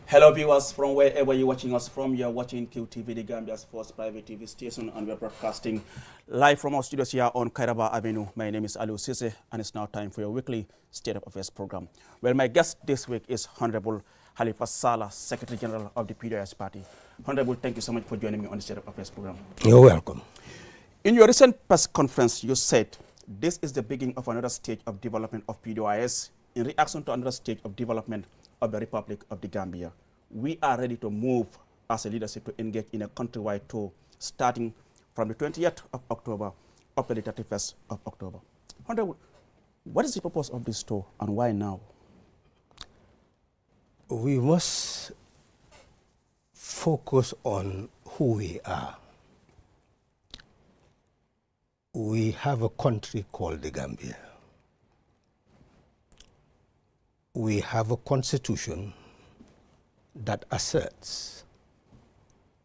Hello viewers from wherever you're watching us from. You're watching QTV, the Gambia's first private TV station, and we're broadcasting live from our studios here on Kairaba Avenue. My name is Aliu Sise, and it's now time for your weekly State of Affairs program. Well, my guest this week is Honorable Halifa Sallah, Secretary General of the PDOS Party. Honorable, thank you so much for joining me on the State of Affairs program. You're welcome. In your recent press conference, you said this is the beginning of another stage of development of PDOIS in reaction to another stage of development of the Republic of the Gambia. We are ready to move as a leadership to engage in a countrywide tour starting from the 20th of October up to the 31st of October. Honorable, what is the purpose of this tour and why now? We must focus on who we are. We have a country called the Gambia. We have a constitution that asserts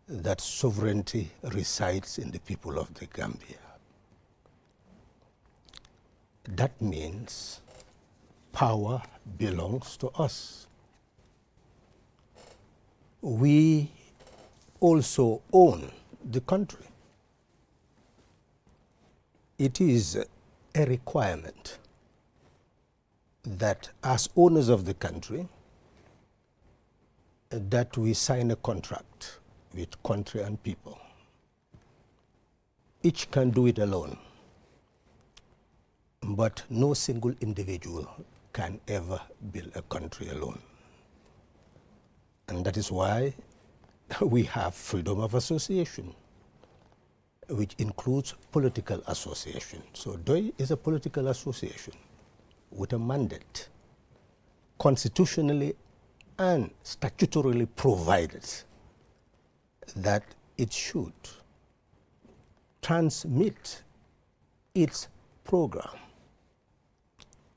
that sovereignty resides in the people of the Gambia. That means power belongs to us. We also own the country. It is a requirement that as owners of the country, that we sign a contract with country and people. Each can do it alone, but no single individual can ever build a country alone. And that is why we have freedom of association, which includes political association. So DOI is a political association with a mandate, constitutionally and statutorily provided that it should transmit its program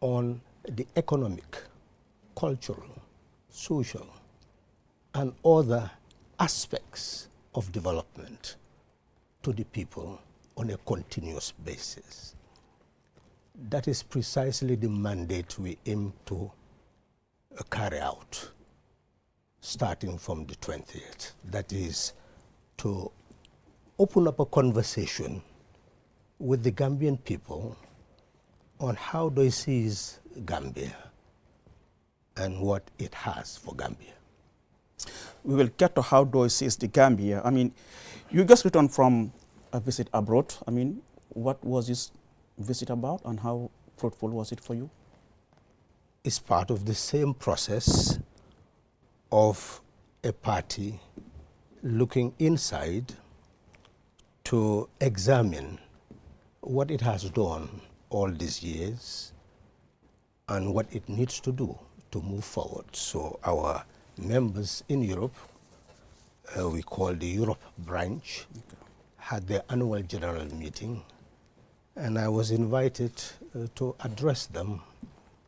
on the economic, cultural, social, and other aspects of development to the people on a continuous basis. That is precisely the mandate we aim to carry out starting from the 20th. That is to open up a conversation with the Gambian people on how they see Gambia and what it has for Gambia. We will get to how DOI sees the Gambia. I mean, you just returned from a visit abroad. I mean, what was this visit about and how fruitful was it for you? It's part of the same process of a party looking inside to examine what it has done all these years and what it needs to do to move forward. So our members in Europe, we call the Europe branch, had their annual general meeting, and I was invited to address them,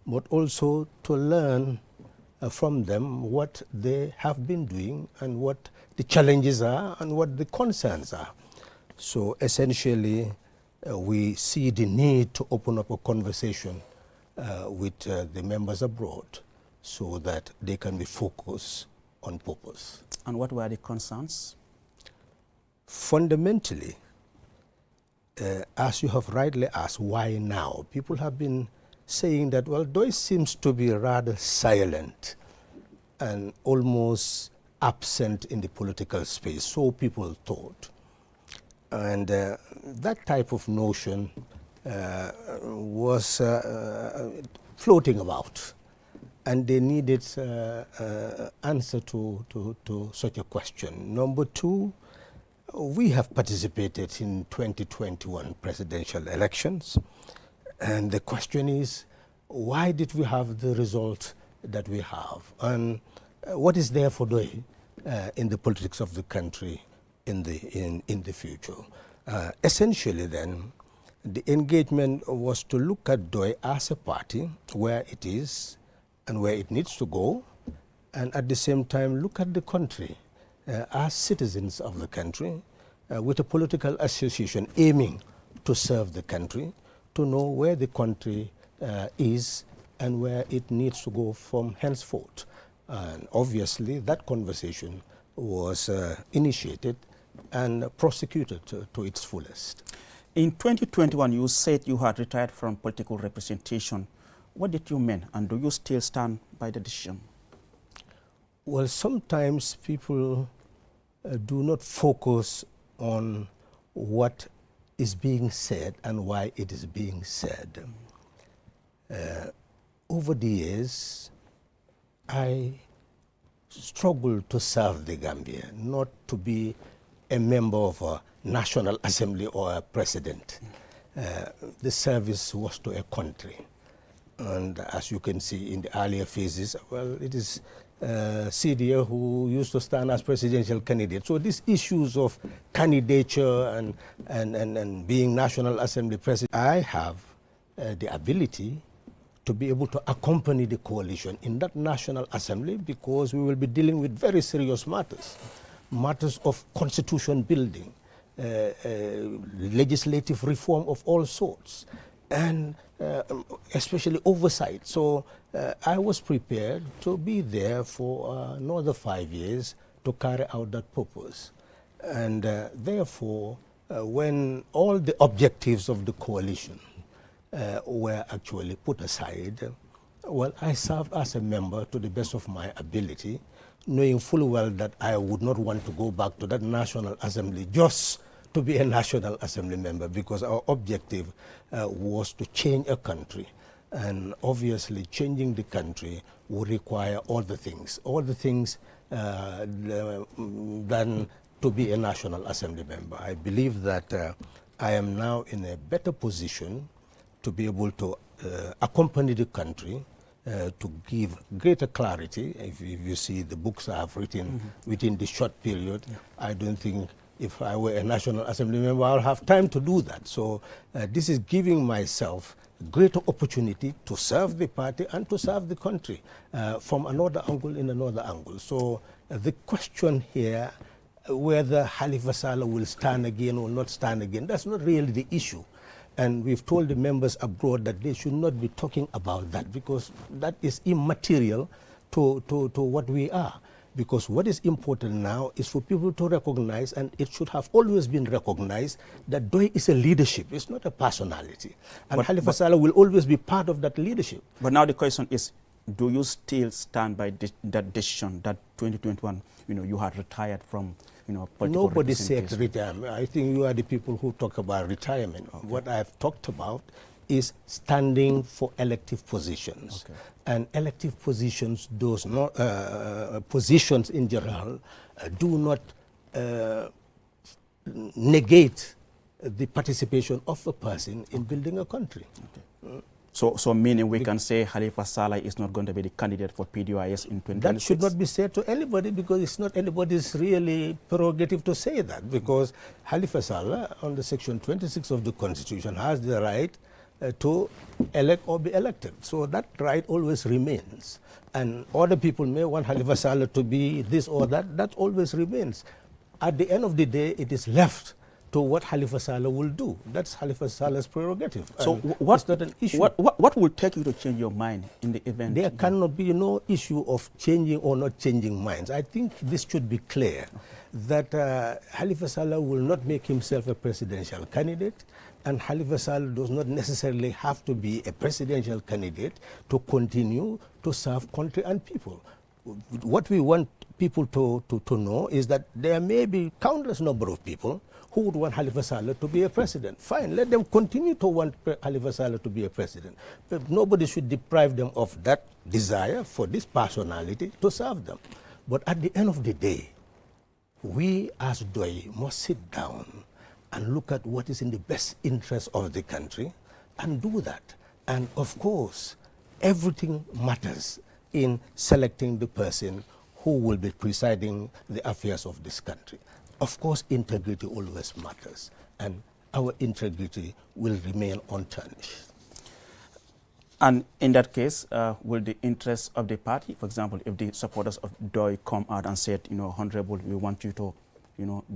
but also to learn from them what they have been doing and what the challenges are and what the concerns are. So essentially, we see the need to open up a conversation with the members abroad so that they can be focused on purpose. And what were the concerns? Fundamentally, as you have rightly asked, why now? People have been saying that, well, DOI seems to be rather silent and almost absent in the political space, so people thought. And that type of notion was floating about, and they needed answer to such a question. Number two, we have participated in 2021 presidential elections, and the question is, why did we have the result that we have? And what is there for DOI in the politics of the country in the future? Essentially then, the engagement was to look at DOI as a party, where it is and where it needs to go, and at the same time look at the country as citizens of the country with a political association aiming to serve the country, to know where the country is and where it needs to go from henceforth. And obviously, that conversation was initiated and prosecuted to its fullest. In 2021, you said you had retired from political representation. What did you mean, and do you still stand by the decision? Well, sometimes people do not focus on what is being said and why it is being said. Over the years, I struggled to serve the Gambia, not to be a member of a National Assembly or a president. The service was to a country. And as you can see in the earlier phases, well, it is CDA who used to stand as presidential candidate. So these issues of candidature and being National Assembly president, I have the ability to be able to accompany the coalition in that National Assembly, because we will be dealing with very serious matters, matters of constitution building, legislative reform of all sorts, and especially oversight. So I was prepared to be there for another 5 years to carry out that purpose. And therefore, when all the objectives of the coalition were actually put aside, well, I served as a member to the best of my ability, knowing full well that I would not want to go back to that National Assembly just to be a National Assembly member, because our objective was to change a country. And obviously, changing the country would require all the things than to be a National Assembly member. I believe that I am now in a better position to be able to accompany the country, to give greater clarity. If you see the books I have written within the short period, I don't think if I were a National Assembly member, I'll have time to do that. So this is giving myself greater opportunity to serve the party and to serve the country from another angle, in another angle. So the question here, whether Halifa Sallah will stand again or not stand again, that's not really the issue. And we've told the members abroad that they should not be talking about that, because that is immaterial to what we are. Because what is important now is for people to recognize, and it should have always been recognized, that Doi is a leadership, it's not a personality. And Halifa Sallah will always be part of that leadership. But now the question is, do you still stand by that decision that 2021, you had retired from, political Nobody said representation? retirement. I think you are the people who talk about retirement. Okay. What I've talked about is standing for elective positions. Okay. And elective positions, positions in general, do not negate the participation of a person in building a country. Okay. So meaning we can say Halifa Sallah is not going to be the candidate for PDOIS in 2026? That should not be said to anybody, because it's not anybody's really prerogative to say that, because Halifa Sallah, under Section 26 of the Constitution, has the right to elect or be elected. So that right always remains. And other people may want Halifa Sallah to be this or that, that always remains. At the end of the day, it is left to what Halifa Sallah will do. That's Halifa Salah's prerogative. So what's not an issue? What will take you to change your mind in the event? There cannot be no issue of changing or not changing minds. I think this should be clear, that Halifa Sallah will not make himself a presidential candidate, and Halifa Sallah does not necessarily have to be a presidential candidate to continue to serve country and people. What we want people to know is that there may be countless number of people who would want Halifa Sallah to be a president. Fine, let them continue to want Halifa Sallah to be a president. But nobody should deprive them of that desire for this personality to serve them. But at the end of the day, we as Doi must sit down and look at what is in the best interest of the country and do that. And of course, everything matters in selecting the person who will be presiding the affairs of this country. Of course, integrity always matters, and our integrity will remain untarnished. And in that case, will the interests of the party, for example, if the supporters of Doi come out and said, Honorable, we want you to,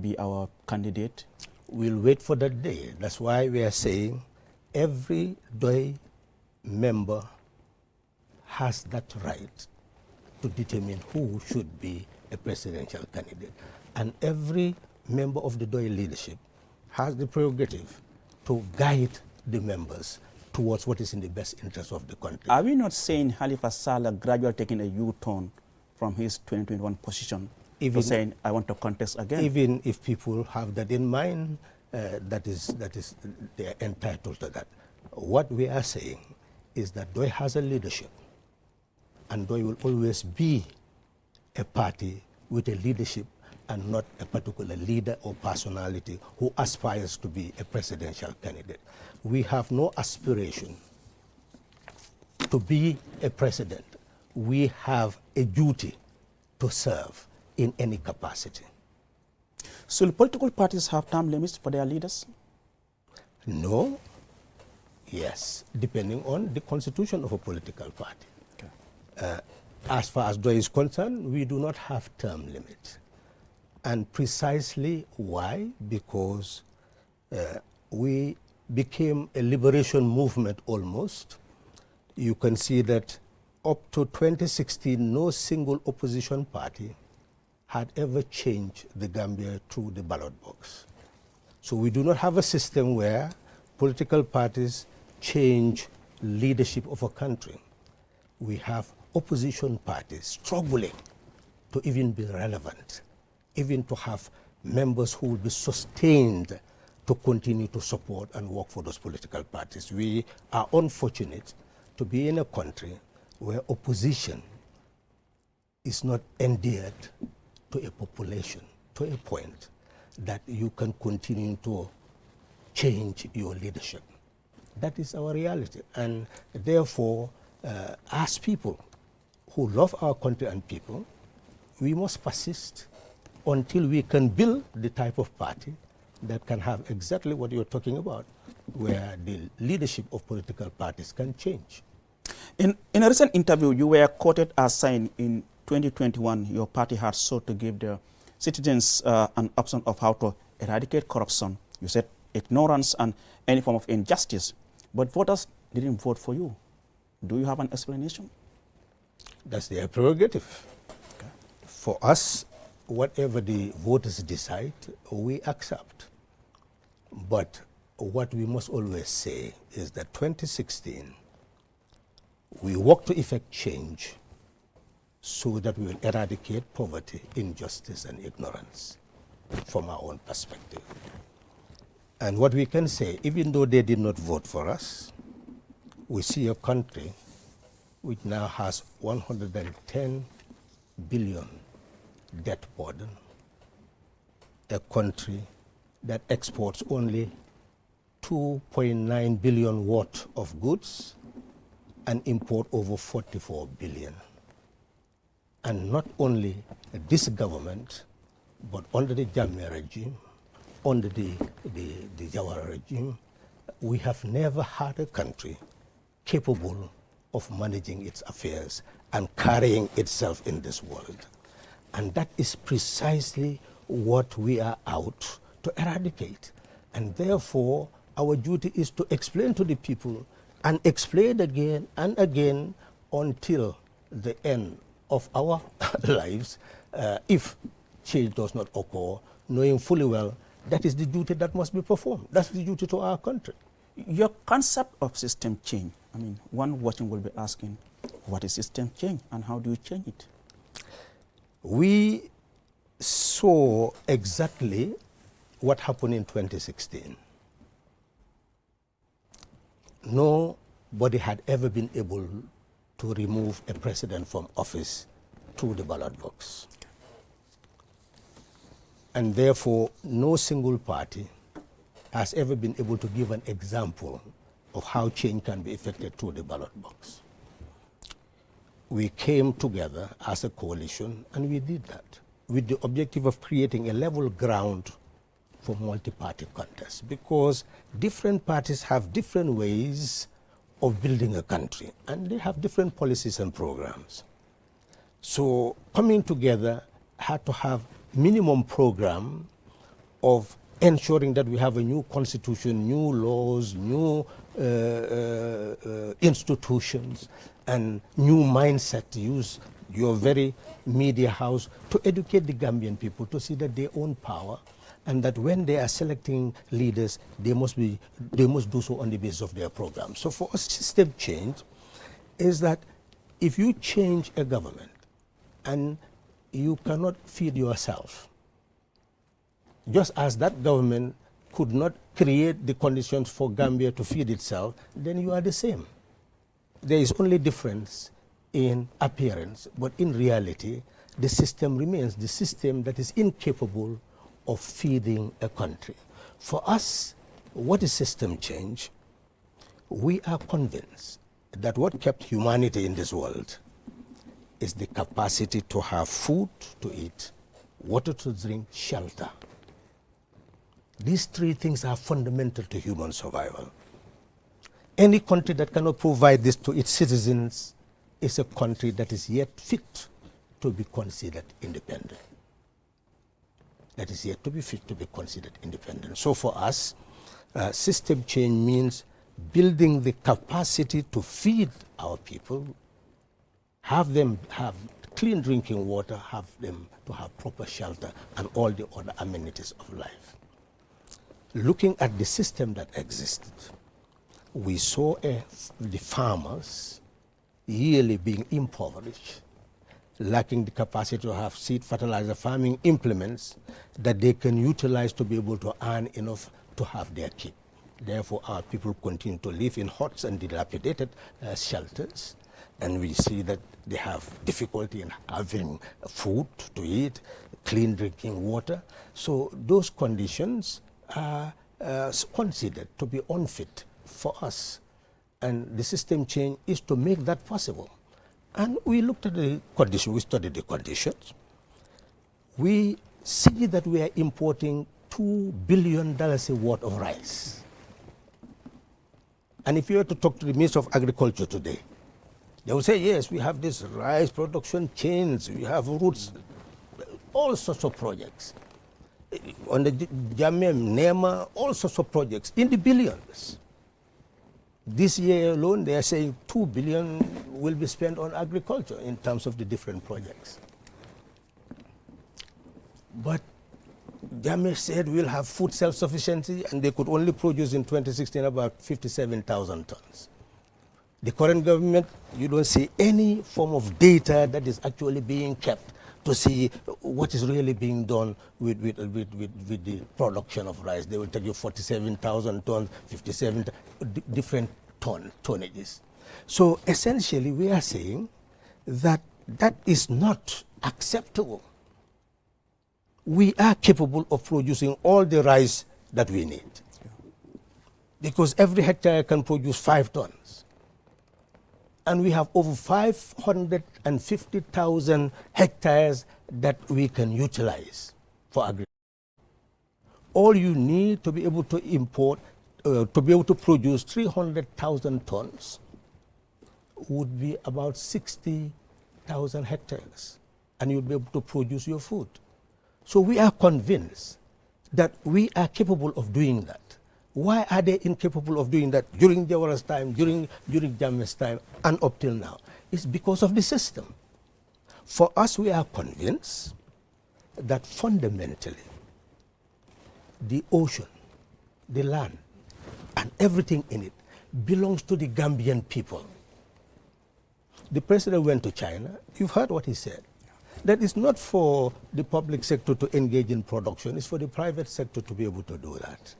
be our candidate? We'll wait for that day. That's why we are saying every Doi member has that right to determine who should be a presidential candidate. And every member of the DOI leadership has the prerogative to guide the members towards what is in the best interest of the country. Are we not saying Halifa Sallah gradually taking a U-turn from his 2021 position to saying, I want to contest again? Even if people have that in mind, that is they are entitled to that. What we are saying is that DOI has a leadership, and DOI will always be a party with a leadership and not a particular leader or personality who aspires to be a presidential candidate. We have no aspiration to be a president. We have a duty to serve in any capacity. Should political parties have term limits for their leaders? No. Yes, depending on the constitution of a political party. Okay. As far as DOI is concerned, we do not have term limits. And precisely why? Because we became a liberation movement almost. You can see that up to 2016, no single opposition party had ever changed the Gambia through the ballot box. So we do not have a system where political parties change leadership of a country. We have opposition parties struggling to even be relevant, even to have members who will be sustained to continue to support and work for those political parties. We are unfortunate to be in a country where opposition is not endeared to a population to a point that you can continue to change your leadership. That is our reality. And therefore, as people who love our country and people, we must persist until we can build the type of party that can have exactly what you're talking about, where the leadership of political parties can change. In a recent interview, you were quoted as saying in 2021, your party had sought to give the citizens an option of how to eradicate corruption. You said ignorance and any form of injustice, but voters didn't vote for you. Do you have an explanation? That's their prerogative. Okay. For us, whatever the voters decide, we accept. But what we must always say is that 2016, we work to effect change so that we will eradicate poverty, injustice, and ignorance from our own perspective. And what we can say, even though they did not vote for us, we see a country which now has 110 billion debt burden, a country that exports only 2.9 billion worth of goods and import over 44 billion. And not only this government, but under the Jammeh regime, under the Jawara regime, we have never had a country capable of managing its affairs and carrying itself in this world. And that is precisely what we are out to eradicate. And therefore, our duty is to explain to the people and explain again and again until the end of our lives, if change does not occur, knowing fully well that is the duty that must be performed. That's the duty to our country. Your concept of system change, I mean, one watching will be asking, what is system change and how do you change it? We saw exactly what happened in 2016. Nobody had ever been able to remove a president from office through the ballot box. And therefore, no single party has ever been able to give an example of how change can be effected through the ballot box. We came together as a coalition and we did that with the objective of creating a level ground for multi-party contest, because different parties have different ways of building a country and they have different policies and programs. So coming together had to have minimum program of ensuring that we have a new constitution, new laws, new institutions, and new mindset to use your very media house, to educate the Gambian people to see that they own power, and that when they are selecting leaders, they must do so on the basis of their program. So for a system change is that if you change a government and you cannot feed yourself, just as that government could not create the conditions for Gambia to feed itself, then you are the same. There is only difference in appearance, but in reality, the system remains the system that is incapable of feeding a country. For us, what is system change? We are convinced that what kept humanity in this world is the capacity to have food to eat, water to drink, shelter. These three things are fundamental to human survival. Any country that cannot provide this to its citizens is a country that is yet fit to be considered independent. That is yet to be fit to be considered independent. So for us, system change means building the capacity to feed our people, have them have clean drinking water, have them to have proper shelter, and all the other amenities of life. Looking at the system that existed, we saw the farmers yearly being impoverished, lacking the capacity to have seed fertilizer farming implements that they can utilize to be able to earn enough to have their keep. Therefore, our people continue to live in huts and dilapidated shelters, and we see that they have difficulty in having food to eat, clean drinking water. So those conditions are considered to be unfit for us, and the system change is to make that possible. And we looked at the condition, we studied the conditions. We see that we are importing $2 billion worth of rice. And if you were to talk to the Minister of Agriculture today, they will say, yes, we have this rice production chains, we have routes, all sorts of projects. On the Jamem, NEMA, all sorts of projects in the billions. This year alone, they are saying $2 billion will be spent on agriculture in terms of the different projects. But Jammeh said we'll have food self-sufficiency, and they could only produce in 2016 about 57,000 tons. The current government, you don't see any form of data that is actually being kept to see what is really being done with the production of rice. They will tell you 47,000 tons, 57 different tonnages. So essentially we are saying that that is not acceptable. We are capable of producing all the rice that we need, because every hectare can produce 5 tons. And we have over 550,000 hectares that we can utilize for agriculture. All you need to be able to import, to be able to produce 300,000 tons would be about 60,000 hectares, and you'll be able to produce your food. So we are convinced that we are capable of doing that. Why are they incapable of doing that during Jawara's time, during Jammeh's time, and up till now? It's because of the system. For us, we are convinced that fundamentally, the ocean, the land, and everything in it belongs to the Gambian people. The president went to China. You've heard what he said. That is not for the public sector to engage in production. It's for the private sector to be able to do that.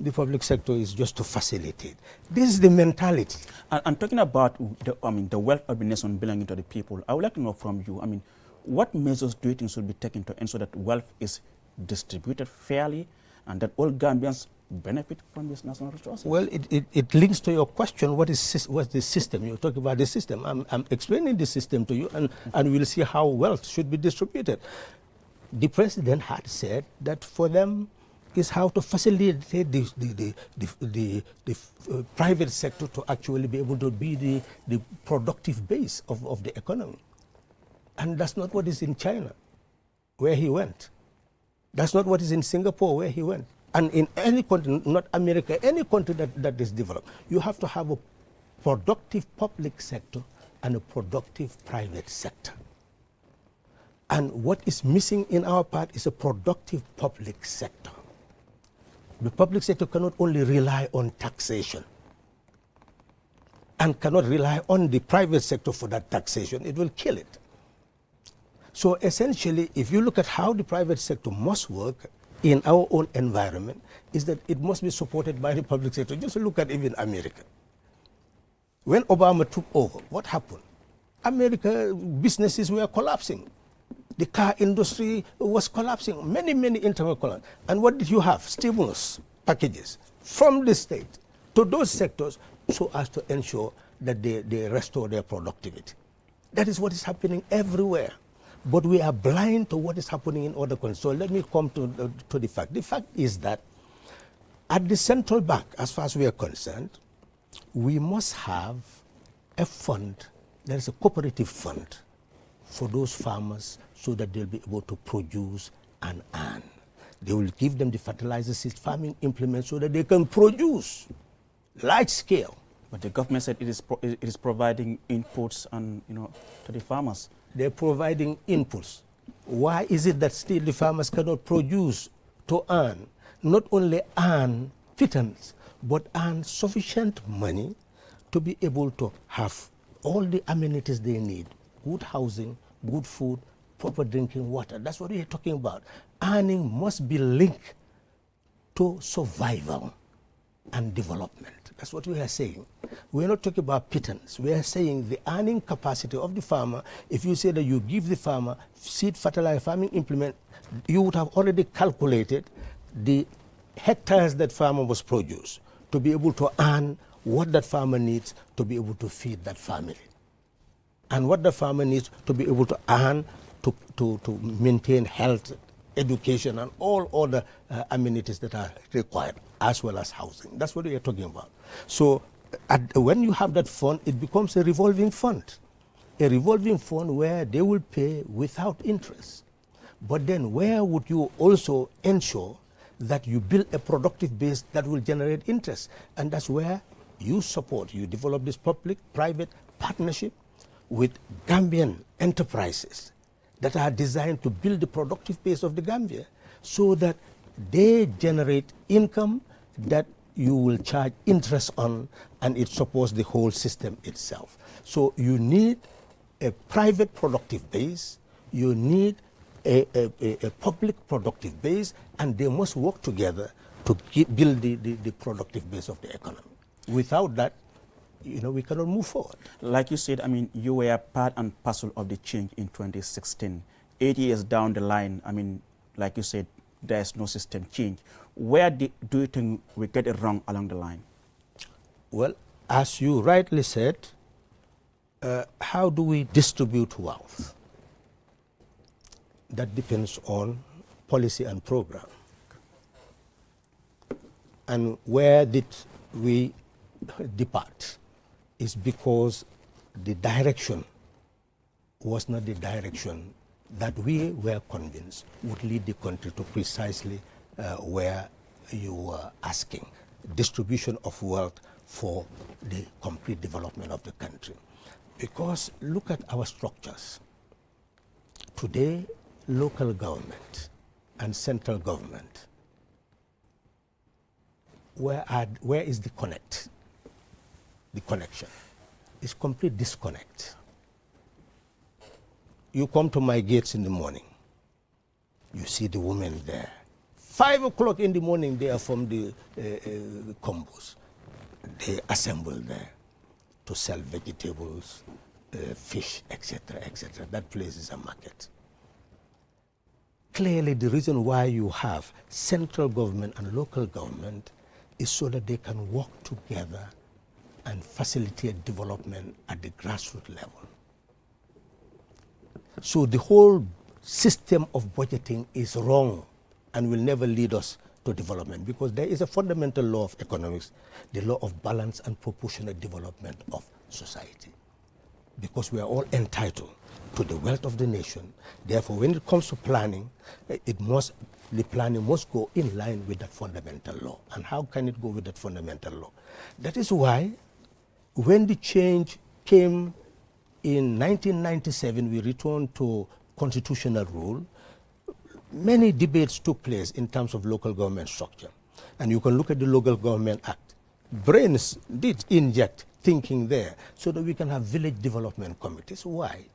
The public sector is just to facilitate. This is the mentality. And talking about the wealth of the nation belonging to the people, I would like to know from you, what measures do you think should be taken to ensure that wealth is distributed fairly and that all Gambians benefit from these national resources? Well, it links to your question, what's the system? You're talking about the system. I'm explaining the system to you, and we'll see how wealth should be distributed. The president had said that for them is how to facilitate the private sector to actually be able to be the productive base of the economy. And that's not what is in China, where he went. That's not what is in Singapore, where he went. And in any country, not America, any country that is developed, you have to have a productive public sector and a productive private sector. And what is missing in our part is a productive public sector. The public sector cannot only rely on taxation and cannot rely on the private sector for that taxation. It will kill it. So essentially, if you look at how the private sector must work in our own environment, is that it must be supported by the public sector. Just look at even America. When Obama took over, what happened? America, businesses were collapsing. The car industry was collapsing. Many internal collapse. And what did you have? Stimulus packages from the state to those sectors so as to ensure that they restore their productivity. That is what is happening everywhere. But we are blind to what is happening in other countries. So let me come to the fact. The fact is that at the central bank, as far as we are concerned, we must have a fund, there is a cooperative fund for those farmers so that they'll be able to produce and earn. They will give them the fertilizer seed farming implements so that they can produce large scale. But the government said it is providing inputs and, to the farmers. They're providing inputs. Why is it that still the farmers cannot produce to earn, not only earn pittance, but earn sufficient money to be able to have all the amenities they need, good housing, good food, proper drinking water. That's what we're talking about. Earning must be linked to survival and development. That's what we are saying. We're not talking about pittance. We are saying the earning capacity of the farmer. If you say that you give the farmer seed, fertilizer, farming implement, you would have already calculated the hectares that farmer must produce to be able to earn what that farmer needs to be able to feed that family, and what the farmer needs to be able to earn to maintain health, education, and all other amenities that are required, as well as housing. That's what we are talking about. So when you have that fund, it becomes a revolving fund where they will pay without interest. But then where would you also ensure that you build a productive base that will generate interest? And that's where you develop this public-private partnership with Gambian enterprises that are designed to build the productive base of the Gambia so that they generate income that you will charge interest on, and it supports the whole system itself. So you need a private productive base, you need a public productive base, and they must work together to build the productive base of the economy. Without that, we cannot move forward. Like you said, you were part and parcel of the change in 2016. 8 years down the line, like you said, there's no system change. Where do you think we get it wrong along the line? Well, as you rightly said, how do we distribute wealth? That depends on policy and program. And where did we depart is because the direction was not the direction that we were convinced would lead the country to precisely where you were asking, distribution of wealth for the complete development of the country. Because look at our structures. Today, local government and central government, where is the connect? The connection is complete disconnect. You come to my gates in the morning, you see the women there. 5 o'clock in the morning, they are from the combos. They assemble there to sell vegetables, fish, etc., etc. That place is a market. Clearly, the reason why you have central government and local government is so that they can work together and facilitate development at the grassroots level. So the whole system of budgeting is wrong and will never lead us to development, because there is a fundamental law of economics, the law of balance and proportionate development of society. Because we are all entitled to the wealth of the nation. Therefore, when it comes to planning, the planning must go in line with that fundamental law. And how can it go with that fundamental law? That is why when the change came in 1997 we returned to constitutional rule. Many debates took place in terms of local government structure. And you can look at the Local Government Act. Brains did inject thinking there so that we can have village development committees. Why?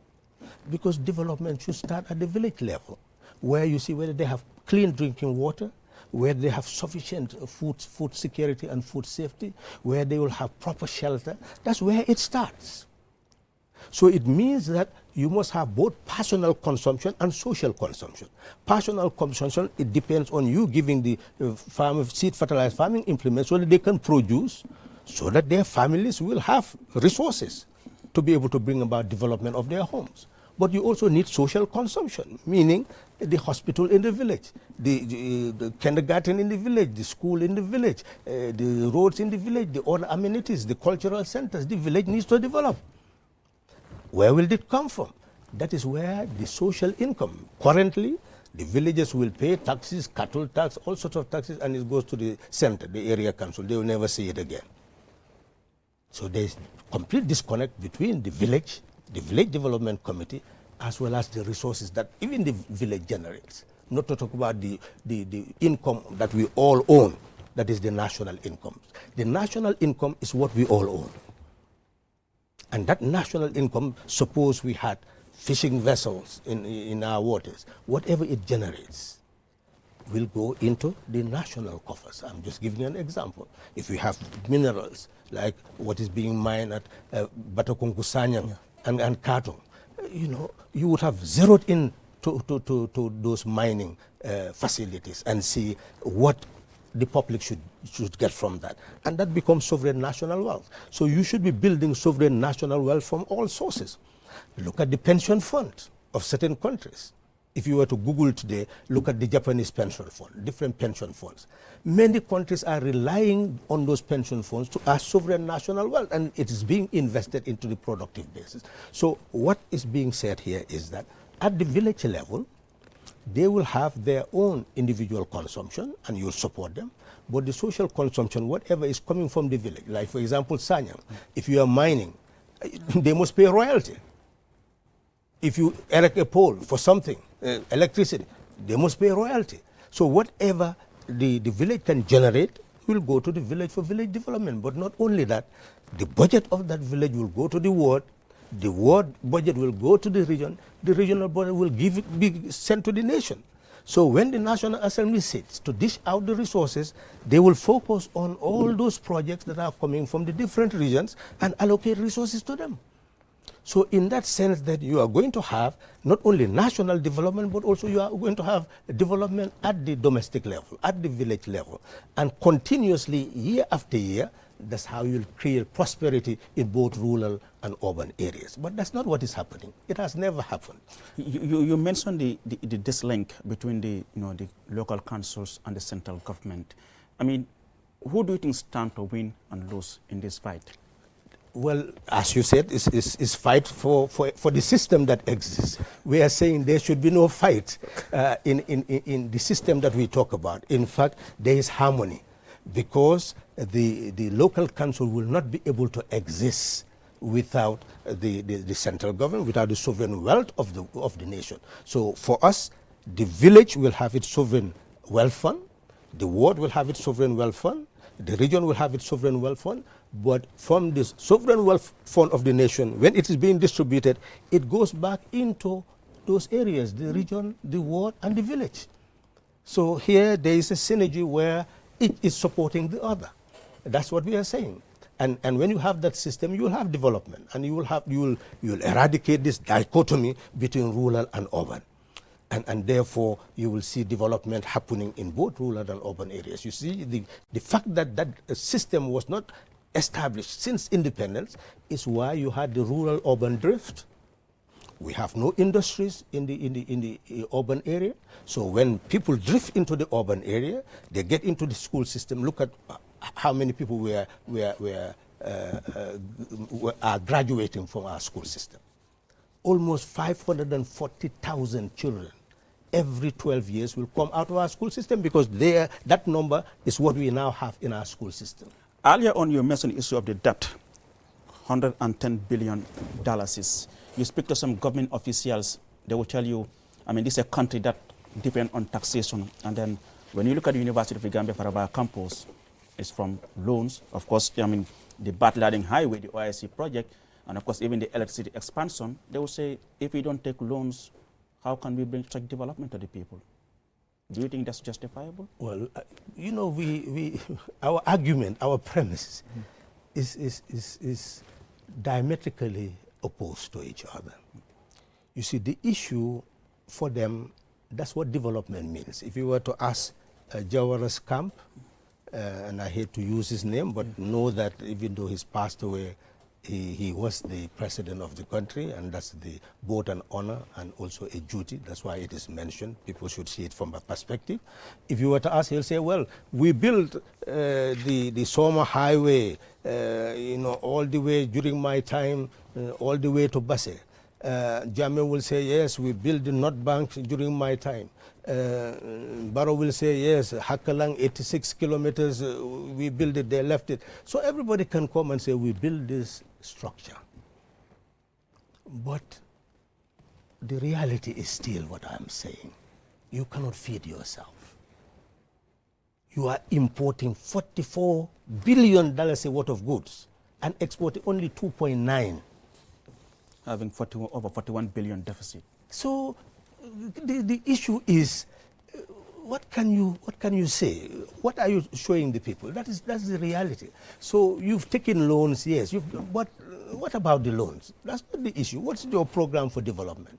Because development should start at the village level, where you see whether they have clean drinking water, where they have sufficient food security and food safety, where they will have proper shelter. That's where it starts. So it means that you must have both personal consumption and social consumption. Personal consumption, it depends on you giving the seed fertilized farming implements so that they can produce, so that their families will have resources to be able to bring about development of their homes. But you also need social consumption, meaning the hospital in the village, the kindergarten in the village, the school in the village, the roads in the village, the other amenities, the cultural centers. The village needs to develop. Where will it come from? That is where the social income. Currently, the villages will pay taxes, cattle tax, all sorts of taxes, and it goes to the center, the area council. They will never see it again. So there is complete disconnect between the village development committee, as well as the resources that even the village generates. Not to talk about the income that we all own, that is the national income. The national income is what we all own. And that national income, suppose we had fishing vessels in our waters, whatever it generates will go into the national coffers. I'm just giving you an example. If we have minerals, like what is being mined at Batakunku Sanyang and Katong, you would have zeroed in to those mining facilities and see what the public should get from that. And that becomes sovereign national wealth. So you should be building sovereign national wealth from all sources. Look at the pension fund of certain countries. If you were to Google today, look at the Japanese pension fund, different pension funds. Many countries are relying on those pension funds to as sovereign national wealth, and it is being invested into the productive basis. So what is being said here is that at the village level, they will have their own individual consumption, and you'll support them. But the social consumption, whatever is coming from the village, like for example, Sanyang, if you are mining, they must pay royalty. If you erect a pole for something, electricity, they must pay royalty. So whatever the village can generate will go to the village for village development. But not only that, the budget of that village will go to the ward budget will go to the regional budget will be sent to the nation. So when the National Assembly sits to dish out the resources, they will focus on all those projects that are coming from the different regions and allocate resources to them. So in that sense that you are going to have not only national development, but also you are going to have development at the domestic level, at the village level, and continuously year after year. That's how you'll create prosperity in both rural and urban areas. But that's not what is happening. It has never happened. You mentioned this link between the local councils and the central government. I mean, who do you think stand to win and lose in this fight? Well, as you said, it's fight for the system that exists. We are saying there should be no fight in the system that we talk about. In fact, there is harmony, because the local council will not be able to exist without the central government, without the sovereign wealth of the nation. So for us, the village will have its sovereign wealth fund, the ward will have its sovereign wealth fund, the region will have its sovereign wealth fund, but from this sovereign wealth fund of the nation, when it is being distributed, it goes back into those areas, the region, the ward, and the village. So here there is a synergy where it is supporting the other. That's what we are saying. And when you have that system, you will have development, and you will eradicate this dichotomy between rural and urban. And therefore, you will see development happening in both rural and urban areas. You see, the fact that system was not established since independence is why you had the rural-urban drift. We have no industries in the urban area. So when people drift into the urban area, they get into the school system. Look at how many people are graduating from our school system. Almost 540,000 children every 12 years will come out of our school system, because that number is what we now have in our school system. Earlier on, you mentioned the issue of the debt. $110 billion. You speak to some government officials, they will tell you, I mean, this is a country that depends on taxation. And then when you look at the University of the Gambia Faraba campus, it's from loans. Of course, I mean, the Batlading Highway, the OIC project, and of course, even the electricity expansion, they will say, if we don't take loans, how can we bring such development to the people? Do you think that's justifiable? Well, you know, our argument, our premise is diametrically opposed to each other. You see, the issue for them, that's what development means. If you were to ask Jawara's camp, and I hate to use his name, but know that even though he's passed away, he was the president of the country, and that's both an honor and also a duty. That's why it is mentioned. People should see it from a perspective. If you were to ask, he'll say, well, we built the Soma Highway, you know, all the way during my time, all the way to Basse. Jammeh will say, yes, we built the North Bank during my time. Barrow will say, yes, Hakalang, 86 kilometers, we built it, they left it. So everybody can come and say, we built this structure. But the reality is still what I'm saying. You cannot feed yourself. You are importing $44 billion worth of goods and exporting only 2.9. Having over 41 billion deficit. So the issue is, what can you say? What are you showing the people? That's the reality. So you've taken loans, yes. But what about the loans? That's not the issue. What's your program for development?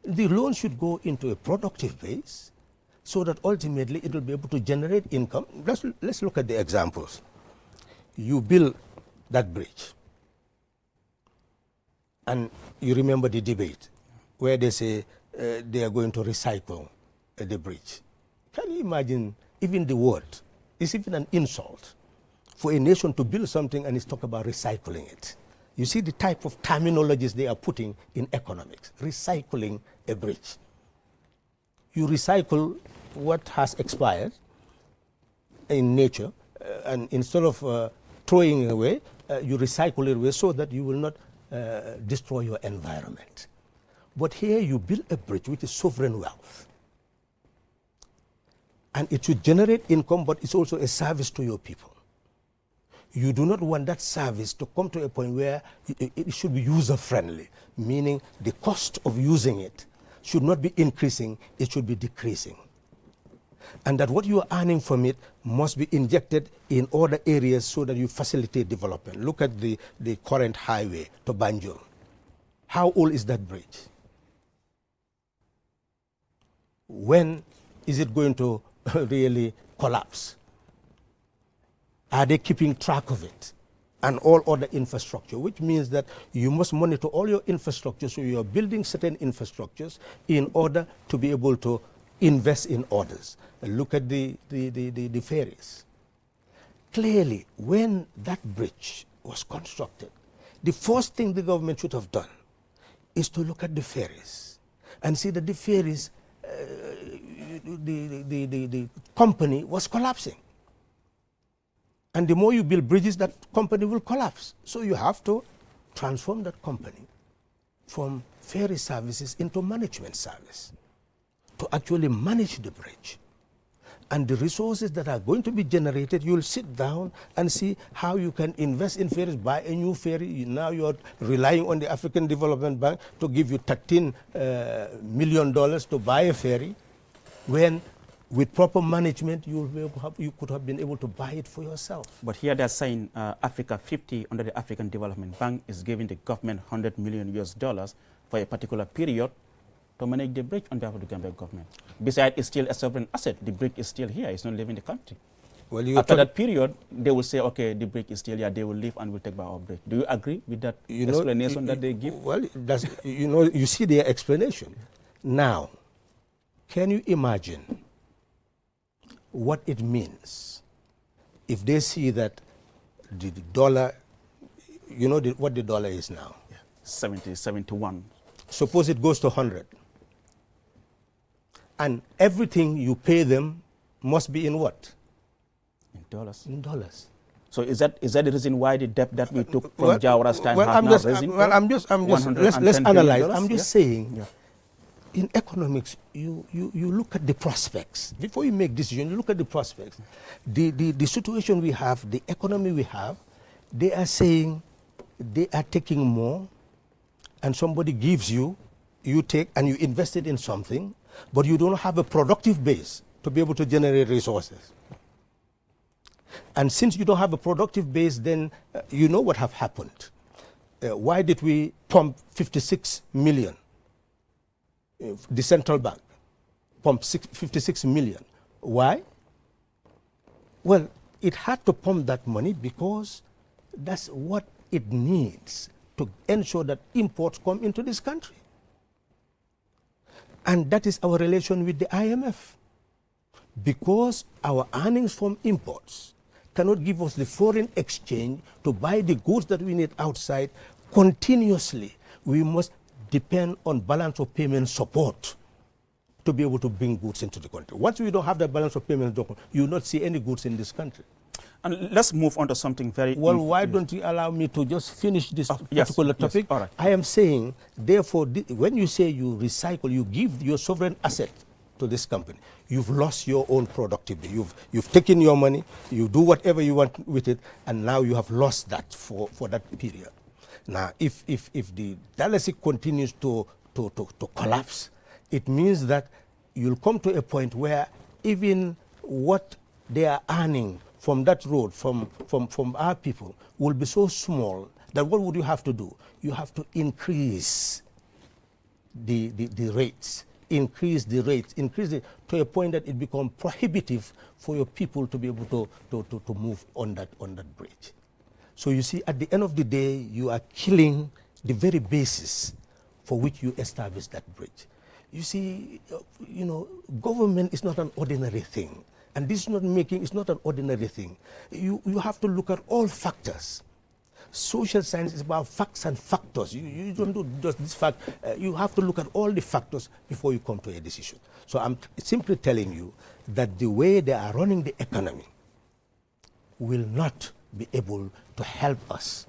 The loans should go into a productive base, so that ultimately it will be able to generate income. Let's look at the examples. You build that bridge, and you remember the debate where they say they are going to recycle the bridge. Can you imagine, even the word is even an insult for a nation to build something and it's talk about recycling it. You see the type of terminologies they are putting in economics, recycling a bridge. You recycle what has expired in nature, and instead of throwing it away, you recycle it away so that you will not destroy your environment. But here you build a bridge which is sovereign wealth. And it should generate income, but it's also a service to your people. You do not want that service to come to a point where it should be user-friendly, meaning the cost of using it should not be increasing, it should be decreasing. And that what you are earning from it must be injected in other areas so that you facilitate development. Look at the current highway to Banjul. How old is that bridge? When is it going to really collapse? Are they keeping track of it? And all other infrastructure, which means that you must monitor all your infrastructure, so you are building certain infrastructures in order to be able to invest in others. Look at the ferries. Clearly, when that bridge was constructed, the first thing the government should have done is to look at the ferries and see that the ferries, the company was collapsing. And the more you build bridges, that company will collapse. So you have to transform that company from ferry services into management service to actually manage the bridge. And the resources that are going to be generated, you'll sit down and see how you can invest in ferries, buy a new ferry. Now you're relying on the African Development Bank to give you $13 million to buy a ferry, when with proper management, you could have been able to buy it for yourself. But here they're saying Africa 50 under the African Development Bank is giving the government $100 million for a particular period to manage the bridge on behalf of the Gambia government. Besides, it's still a sovereign asset. The bridge is still here. It's not leaving the country. Well, after that period, they will say, okay, the bridge is still here. They will leave and will take back our bridge. Do you agree with that explanation that they give? Well, that's, you see their explanation. Now, can you imagine what it means if they see that the dollar, what the dollar is now? Yeah. 70, 71. Suppose it goes to 100. And everything you pay them must be in what? In dollars. In dollars. So is that the reason why the debt that we took from Jawara's time has now risen? Let's analyze. I'm just saying, Yeah. in economics, you look at the prospects. Before you make decisions, you look at the prospects. The situation we have, the economy we have, they are saying they are taking more, and somebody gives you, you take and you invest it in something, but you don't have a productive base to be able to generate resources. And since you don't have a productive base, then you know what have happened. Why did we pump 56 million? The central bank pumped 56 million. Why? Well, it had to pump that money because that's what it needs to ensure that imports come into this country. And that is our relation with the IMF. Because our earnings from imports cannot give us the foreign exchange to buy the goods that we need outside continuously, we must depend on balance of payment support to be able to bring goods into the country. Once we don't have that balance of payment support, you will not see any goods in this country. And let's move on to something very... Well, why don't you allow me to just finish this particular topic? Yes, all right. I am saying, therefore, when you say you recycle, you give your sovereign asset to this company, you've lost your own productivity. You've taken your money, you do whatever you want with it, and now you have lost that for that period. Now, if the dollar continues to collapse, it means that you'll come to a point where even what they are earning from that road, from our people, will be so small that what would you have to do? You have to increase the rates, increase it to a point that it becomes prohibitive for your people to be able to move on that bridge. So you see, at the end of the day, you are killing the very basis for which you establish that bridge. You see, government is not an ordinary thing. And this is not an ordinary thing. You have to look at all factors. Social science is about facts and factors. You don't do just this fact. You have to look at all the factors before you come to a decision. So I'm simply telling you that the way they are running the economy will not be able to help us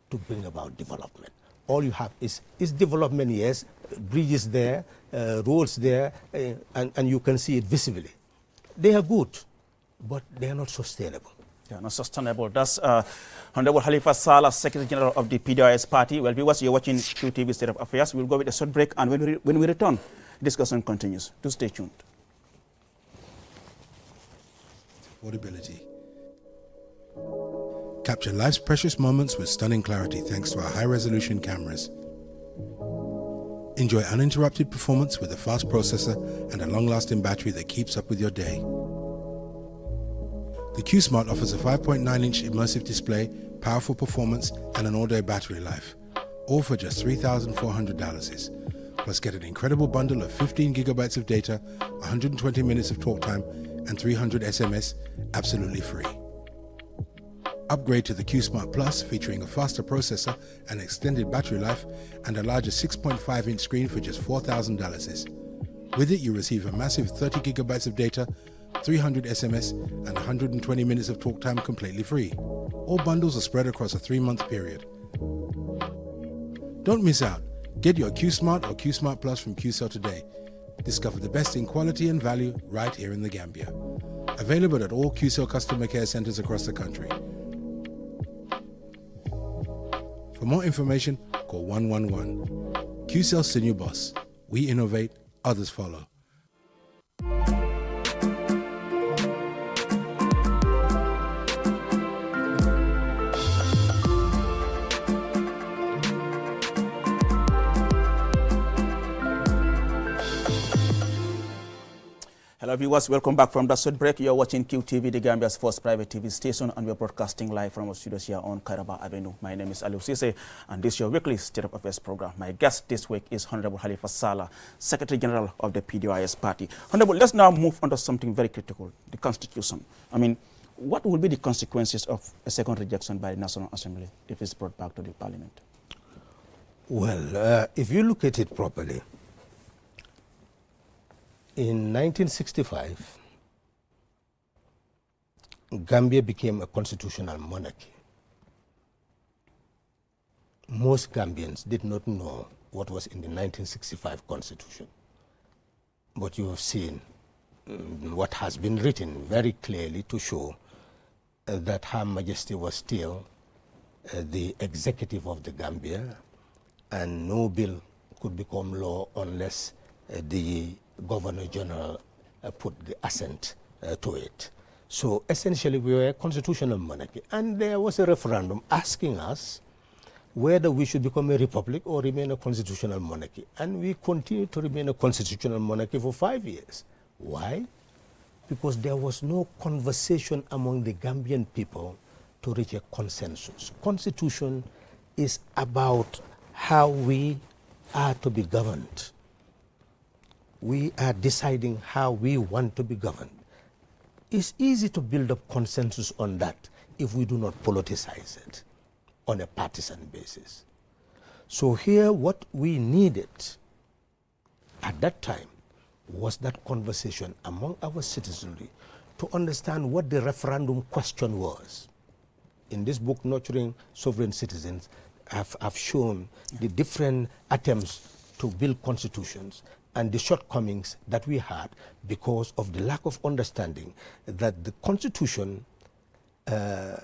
to bring about development. All you have is development, yes, bridges there, roads there, and you can see it visibly. They are good, but they are not sustainable. They are not sustainable. That's Honorable Halifa Saleh, Secretary General of the PDIS party. Well, viewers, you're watching QTV State of Affairs. We'll go with a short break, and when we return, discussion continues. Do stay tuned. Affordability. Capture life's precious moments with stunning clarity thanks to our high-resolution cameras. Enjoy uninterrupted performance with a fast processor and a long-lasting battery that keeps up with your day. The Q-Smart offers a 5.9-inch immersive display, powerful performance, and an all-day battery life, all for just $3,400. Plus get an incredible bundle of 15 gigabytes of data, 120 minutes of talk time, and 300 SMS absolutely free. Upgrade to the Q-Smart Plus featuring a faster processor and extended battery life and a larger 6.5-inch screen for just $4,000. With it, you receive a massive 30 gigabytes of data, 300 SMS and 120 minutes of talk time completely free. All bundles are spread across a 3-month period. Don't miss out. Get your Q-Smart or Q-Smart Plus from QCell today. Discover the best in quality and value right here in the Gambia. Available at all QCell customer care centers across the country. For more information, call 111. QCell Senior Boss. We innovate, others follow. Hello viewers, welcome back from the short break. You're watching QTV, the Gambia's first private TV station, and we're broadcasting live from our studios here on Kairaba Avenue. My name is Aliou Cisse, and this is your weekly State of Affairs program. My guest this week is Honorable Halifa Saleh, Secretary General of the PDIS party. Honorable, let's now move on to something very critical, the Constitution. I mean, what will be the consequences of a second rejection by the National Assembly if it's brought back to the Parliament? Well, if you look at it properly, in 1965, Gambia became a constitutional monarchy, most Gambians did not know what was in the 1965 constitution. But you have seen what has been written very clearly to show that Her Majesty was still the executive of the Gambia, and no bill could become law unless the Governor General put the assent to it. So essentially we were a constitutional monarchy, and there was a referendum asking us whether we should become a republic or remain a constitutional monarchy. And we continued to remain a constitutional monarchy for 5 years. Why? Because there was no conversation among the Gambian people to reach a consensus. Constitution is about how we are to be governed. We are deciding how we want to be governed. It's easy to build up consensus on that if we do not politicize it on a partisan basis. So here what we needed at that time was that conversation among our citizenry to understand what the referendum question was. In this book, Nurturing Sovereign Citizens, I've shown the different attempts to build constitutions and the shortcomings that we had because of the lack of understanding that the constitution, a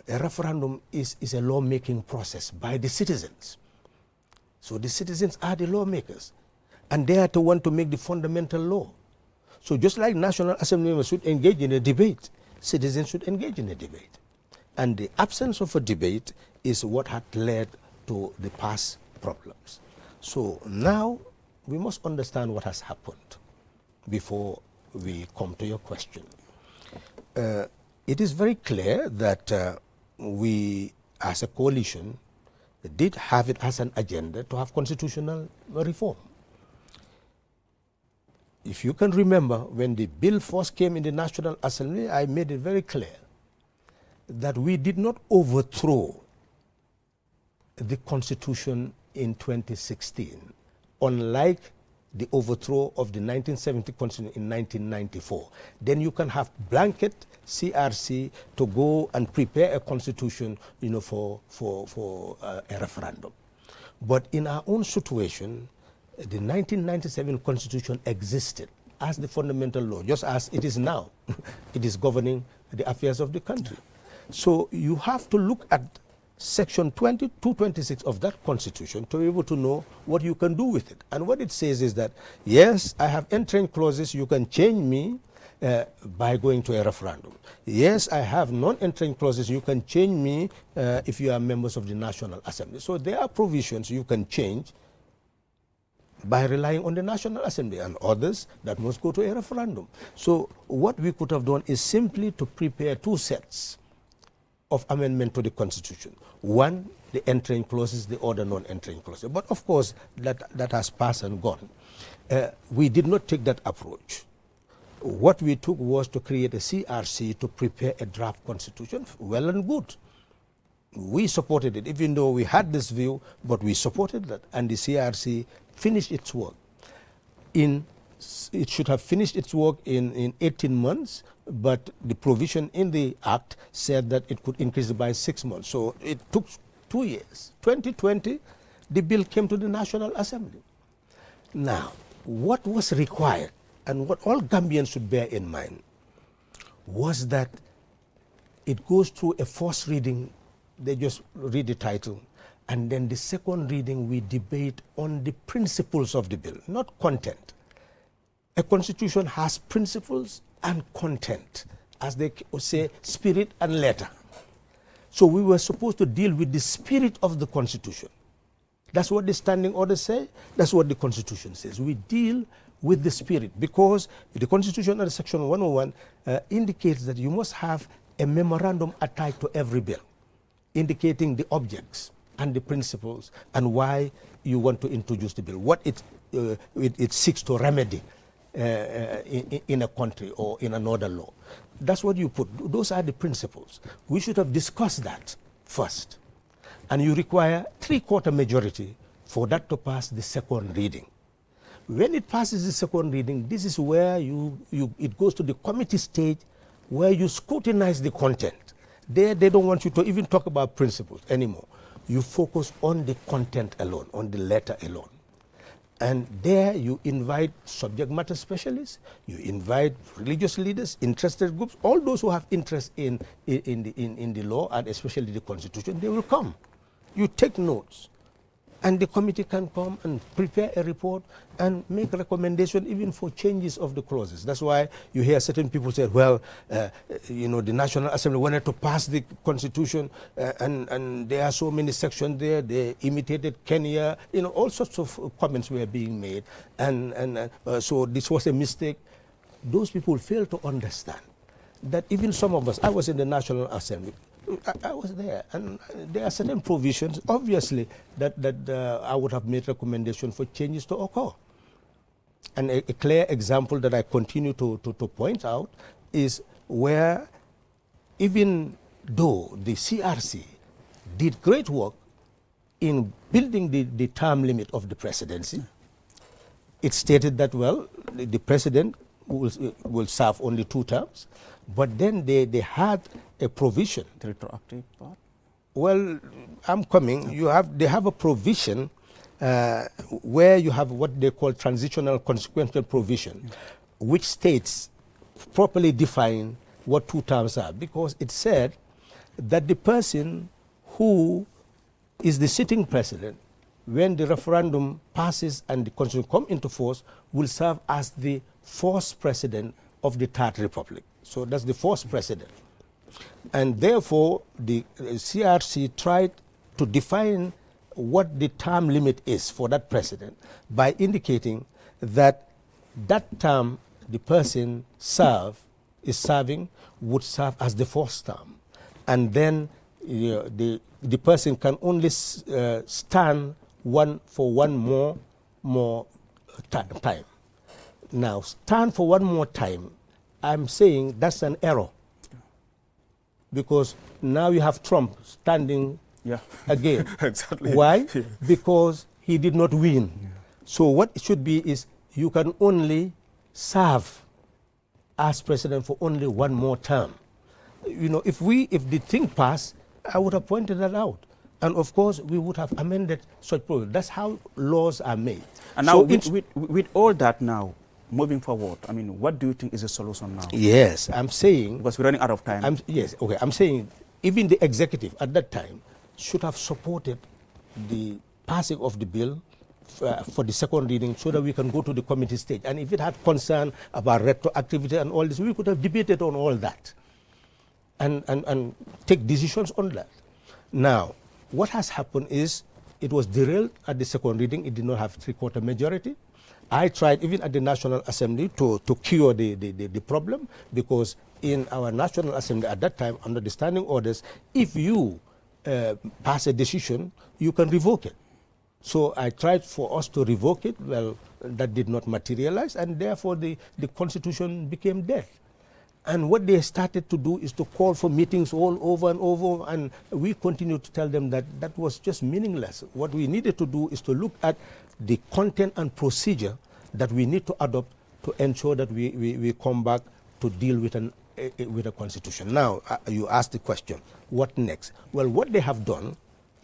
referendum is a lawmaking process by the citizens. So the citizens are the lawmakers, and they are the one to make the fundamental law. So just like National Assembly members should engage in a debate, citizens should engage in a debate. And the absence of a debate is what had led to the past problems. So now we must understand what has happened before we come to your question. It is very clear that we, as a coalition, did have it as an agenda to have constitutional reform. If you can remember, when the bill first came in the National Assembly, I made it very clear that we did not overthrow the Constitution in 2016, unlike the overthrow of the 1970 Constitution in 1994. Then you can have blanket CRC to go and prepare a constitution, for a referendum. But in our own situation, the 1997 Constitution existed as the fundamental law, just as it is now. It is governing the affairs of the country. So you have to look at Section 226 of that Constitution to be able to know what you can do with it. And what it says is that, yes, I have entering clauses, you can change me by going to a referendum. Yes, I have non-entering clauses, you can change me if you are members of the National Assembly. So there are provisions you can change by relying on the National Assembly, and others that must go to a referendum. So what we could have done is simply to prepare two sets of amendment to the Constitution. One, the entering clauses, the other non-entering clauses. But of course, that has passed and gone. We did not take that approach. What we took was to create a CRC to prepare a draft constitution. Well and good. We supported it, even though we had this view, but we supported that. And the CRC finished its work. It should have finished its work in 18 months, but the provision in the Act said that it could increase it by 6 months. So it took 2 years. 2020, the bill came to the National Assembly. Now, what was required, and what all Gambians should bear in mind, was that it goes through a first reading. They just read the title, and then the second reading we debate on the principles of the bill, not content. A constitution has principles and content, as they say, spirit and letter. So we were supposed to deal with the spirit of the Constitution. That's what the standing orders say. That's what the Constitution says. We deal with the spirit, because the Constitution under Section 101 indicates that you must have a memorandum attached to every bill, indicating the objects and the principles and why you want to introduce the bill, what it seeks to remedy in a country or in another law. That's what you put. Those are the principles. We should have discussed that first. And you require 3/4 majority for that to pass the second reading. When it passes the second reading, this is where it goes to the committee stage where you scrutinize the content. There, they don't want you to even talk about principles anymore. You focus on the content alone, on the letter alone. And there you invite subject matter specialists, you invite religious leaders, interested groups, all those who have interest in the law and especially the Constitution, they will come. You take notes. And the committee can come and prepare a report and make a recommendation even for changes of the clauses. That's why you hear certain people say, well, the National Assembly wanted to pass the Constitution and there are so many sections there, they imitated Kenya, all sorts of comments were being made. And so this was a mistake. Those people fail to understand that even some of us, I was in the National Assembly, I was there, and there are certain provisions, obviously, that I would have made recommendation for changes to occur. And a clear example that I continue to point out is where even though the CRC did great work in building the term limit of the presidency, it stated that, well, the president will serve only 2 terms, but then they had a provision. The retroactive part? Well, I'm coming. They have a provision where you have what they call transitional consequential provision, which states, properly define what 2 terms are, because it said that the person who is the sitting president, when the referendum passes and the Constitution comes into force, will serve as the 4th president of the 3rd Republic. So that's the 4th president. And therefore, the CRC tried to define what the term limit is for that president by indicating that that term the person is serving would serve as the 4th term. And then the person can only stand for one more time. Now, stand for one more time, I'm saying that's an error. Because now you have Trump standing again. Exactly. Why? Because he did not win. So what it should be is you can only serve as president for only one more term. If the thing passed, I would have pointed that out. And of course, we would have amended such provisions. That's how laws are made. And now, with all that now, moving forward, I mean, what do you think is the solution now? Yes, I'm saying... Because we're running out of time. I'm saying even the executive at that time should have supported the passing of the bill for the 2nd reading so that we can go to the committee stage. And if it had concern about retroactivity and all this, we could have debated on all that and take decisions on that. Now, what has happened is it was derailed at the 2nd reading. It did not have 3/4 majority. I tried even at the National Assembly to cure the problem, because in our National Assembly at that time, under the standing orders, if you pass a decision, you can revoke it. So I tried for us to revoke it. Well, that did not materialize, and therefore the Constitution became dead. And what they started to do is to call for meetings all over and over, and we continued to tell them that that was just meaningless. What we needed to do is to look at the content and procedure that we need to adopt to ensure that we come back to deal with a constitution. Now, you asked the question, what next? Well, what they have done,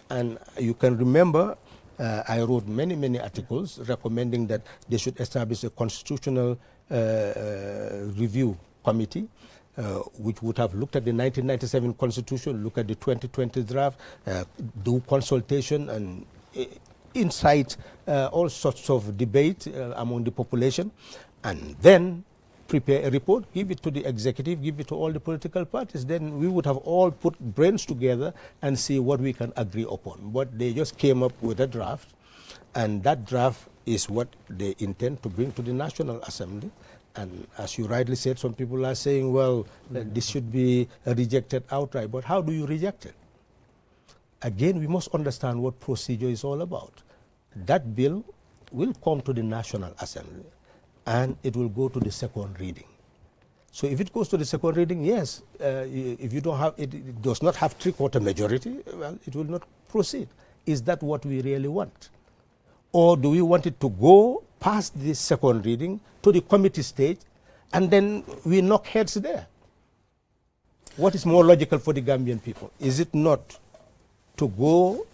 and you can remember, I wrote many articles recommending that they should establish a constitutional review committee, which would have looked at the 1997 Constitution, look at the 2020 draft, do consultation and incite all sorts of debate among the population, and then prepare a report, give it to the executive, give it to all the political parties. Then we would have all put brains together and see what we can agree upon. But they just came up with a draft, and that draft is what they intend to bring to the National Assembly. And as you rightly said, some people are saying, well, this should be rejected outright. But how do you reject it? Again, we must understand what procedure is all about. That bill will come to the National Assembly, and it will go to the 2nd reading. So if it goes to the 2nd reading, yes, if you don't have, it does not have 3/4 majority, well, it will not proceed. Is that what we really want? Or do we want it to go past the 2nd reading to the committee stage, and then we knock heads there? What is more logical for the Gambian people? Is it not to go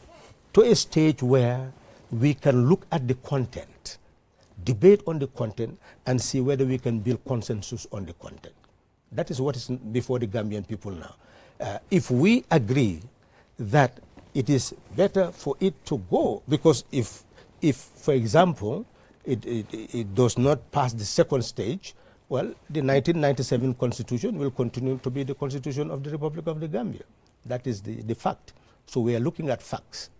to a stage where we can look at the content, debate on the content, and see whether we can build consensus on the content? That is what is before the Gambian people now. If we agree that it is better for it to go, because if for example, it does not pass the second stage, well, the 1997 Constitution will continue to be the Constitution of the Republic of the Gambia. That is the fact. So we are looking at facts.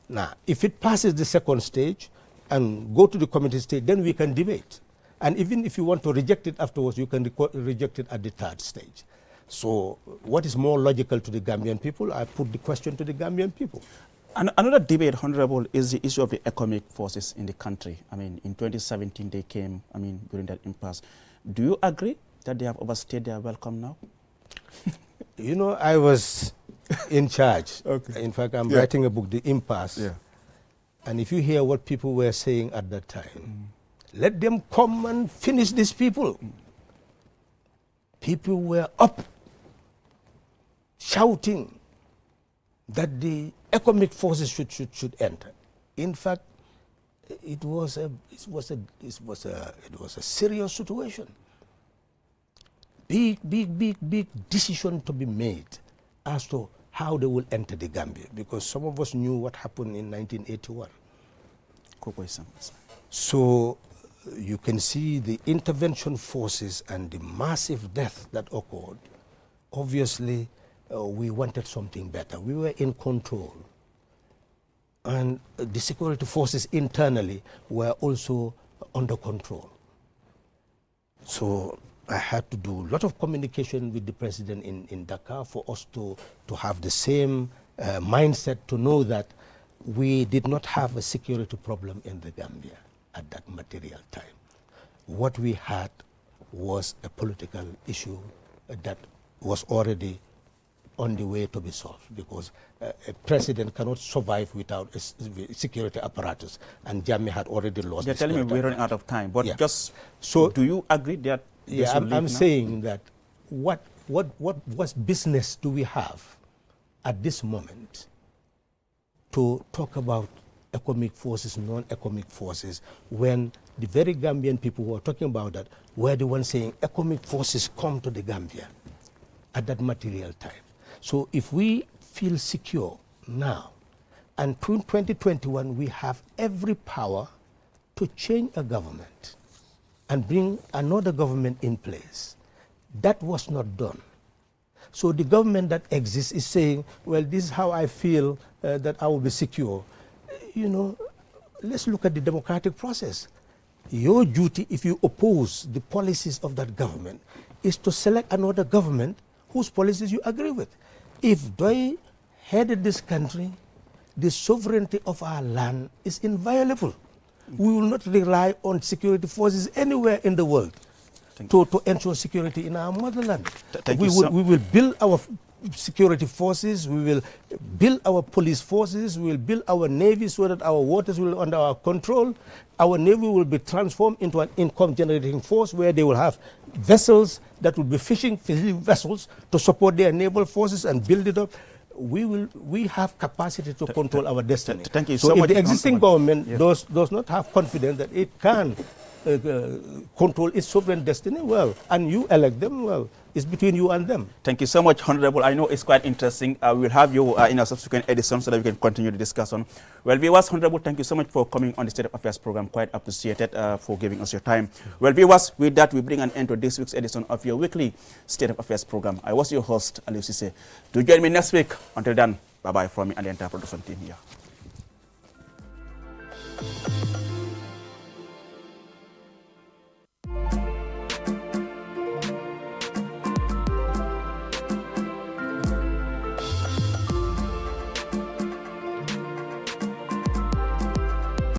Now, if it passes the second stage and go to the committee stage, then we can debate. And even if you want to reject it afterwards, you can reject it at the third stage. So what is more logical to the Gambian people? I put the question to the Gambian people. And another debate, Honorable, is the issue of the economic forces in the country. I mean, in 2017 they came, I mean, during that impasse. Do you agree that they have overstayed their welcome now? You know, I was in charge. Okay. In fact, I'm writing a book, The Impasse. Yeah. And if you hear what people were saying at that time, let them come and finish these people. People were up shouting that the economic forces should enter. In fact, it was a serious situation. Big decision to be made as to how they will enter the Gambia, because some of us knew what happened in 1981. So you can see the intervention forces and the massive death that occurred. Obviously, we wanted something better. We were in control. And the security forces internally were also under control. So I had to do a lot of communication with the president in Dakar for us to have the same mindset, to know that we did not have a security problem in the Gambia at that material time. What we had was a political issue that was already on the way to be solved, because a president cannot survive without a security apparatus, and Jammeh had already lost. You're telling me we're running out of time, but just so do you agree that? Yeah, I'm saying that what business do we have at this moment to talk about economic forces, non-economic forces, when the very Gambian people who are talking about that were the ones saying economic forces come to the Gambia at that material time. So if we feel secure now, and through 2021 we have every power to change a government and bring another government in place. That was not done. So the government that exists is saying, well, this is how I feel that I will be secure. You know, let's look at the democratic process. Your duty, if you oppose the policies of that government, is to select another government whose policies you agree with. If they headed this country, the sovereignty of our land is inviolable. We will not rely on security forces anywhere in the world to ensure security in our motherland. We will build our security forces, we will build our police forces, we will build our navy so that our waters will be under our control. Our navy will be transformed into an income generating force where they will have vessels that will be fishing vessels to support their naval forces and build it up. We have capacity to control our destiny. Thank you so so if much. the existing government does not have confidence that it can control its sovereign destiny, well, and you elect them, well, it's between you and them. Thank you so much, Honorable. I know it's quite interesting. We'll have you in a subsequent edition so that we can continue the discussion. Well, viewers, Honorable, thank you so much for coming on the State of Affairs program. Quite appreciated for giving us your time. Well, viewers, with that, we bring an end to this week's edition of your weekly State of Affairs program. I was your host, Aliou Cissé. Do join me next week. Until then, bye-bye from me and the entire production team here.